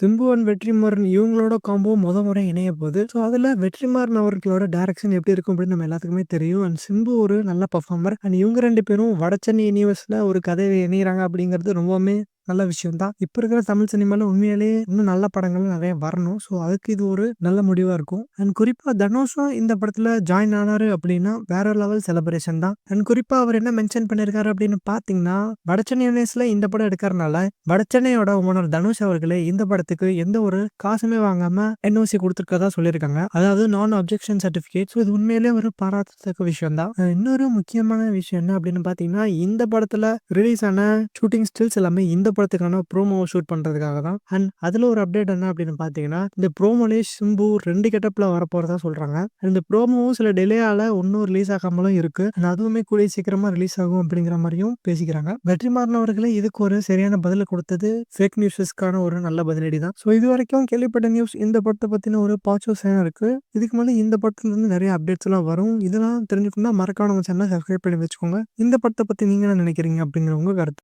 சிம்புவன் வெற்றிமாறன் இவங்களோட காம்போ முறை இணைய போகுது. ஸோ, அதில வெற்றிமாறன் அவர்களோட டைரக்ஷன் எப்படி இருக்கும் அப்படின்னு நம்ம எல்லாத்துக்குமே தெரியும். அண்ட் சிம்பு ஒரு நல்ல பெர்ஃபார்மர். அண்ட் இவங்க 2 பேரும் வடசென்னை யூனிவர்ஸ்ல ஒரு கதைய இணையிறாங்க அப்படிங்கிறது ரொம்பவுமே நல்ல விஷயம் தான். இப்ப இருக்கிற தமிழ் சினிமால உண்மையிலேயே இன்னும் நல்ல படங்கள் நெறைய வரணும். ஸோ, அதுக்கு இது ஒரு நல்ல முடிவா இருக்கும். அண்ட் குறிப்பா தனுஷும் இந்த படத்துல ஜாயின் ஆனாரு அப்படின்னா, வேற லெவல் செலிப்ரேஷன் தான். அண்ட் குறிப்பா அவர் என்ன மென்ஷன் பண்ணியிருக்காரு அப்படின்னு பார்த்தீங்கன்னா, வடசென்னை யூனிவர்ஸ்ல இந்த படம் எடுக்கறனால, வடசென்னையோட ஓனர் தனுஷ் அவர்களே இந்த படத்துக்கு எந்த ஒரு காசுமே வாங்காம என்ஓசி குடுத்திருக்கிறதா சொல்லியிருக்காங்க. அதாவது நான் அப்ஜெக்ஷன் சர்டிபிகேட். ஸோ, இது உண்மையிலேயே ஒரு பாராட்டத்தக்க விஷயம் தான். இன்னொரு முக்கியமான விஷயம் என்ன அப்படின்னு பார்த்தீங்கன்னா, இந்த படத்துல ரிலீஸ் ஆன ஷூட்டிங் ஸ்டில்ஸ் எல்லாமே இந்த படத்துக்கான ப்ரோமோவ ஷூட் பண்றதுக்காக தான். அண்ட் அதுல ஒரு அப்டேட் என்ன அப்படின்னு பார்த்தீங்கன்னா, இந்த ப்ரோமோலயே சிம்பு 2 கெட்டப்ல வரப்போறதா சொல்றாங்க. இந்த ப்ரோமோவும் சில டிலேயால இன்னும் ரிலீஸ் ஆகாமலும் இருக்கு. அண்ட் அதுவுமே கூடிய சீக்கிரமா ரிலீஸ் ஆகும் அப்படிங்கிற மாரியும் பேசிக்கிறாங்க. வெற்றிமாறன் அவர்களே இதுக்கு ஒரு சரியான பதில குடுத்தது ஃபேக் நியூஸஸ்க்கான ஒரு நல்ல பதிலடி தான். ஸோ, இதுவரைக்கும் கேள்விப்பட்ட நியூஸ் இந்த படத்த பத்தின ஒரு பாசிட்டிவ் சைனா இருக்கு. இதுக்கு மேல இந்த படத்துல இருந்து நெறைய அப்டேட்ஸ் எல்லாம் வரும். இதெல்லாம் தெரிஞ்சுக்கணும்னா மறக்காம நம்ம சேனல சப்ஸ்கிரைப் பண்ணி வச்சுக்கோங்க. இந்த படத்த பத்தி நீங்க என்ன நினைக்கிறீங்க அப்படிங்கிற உங்க கருத்து.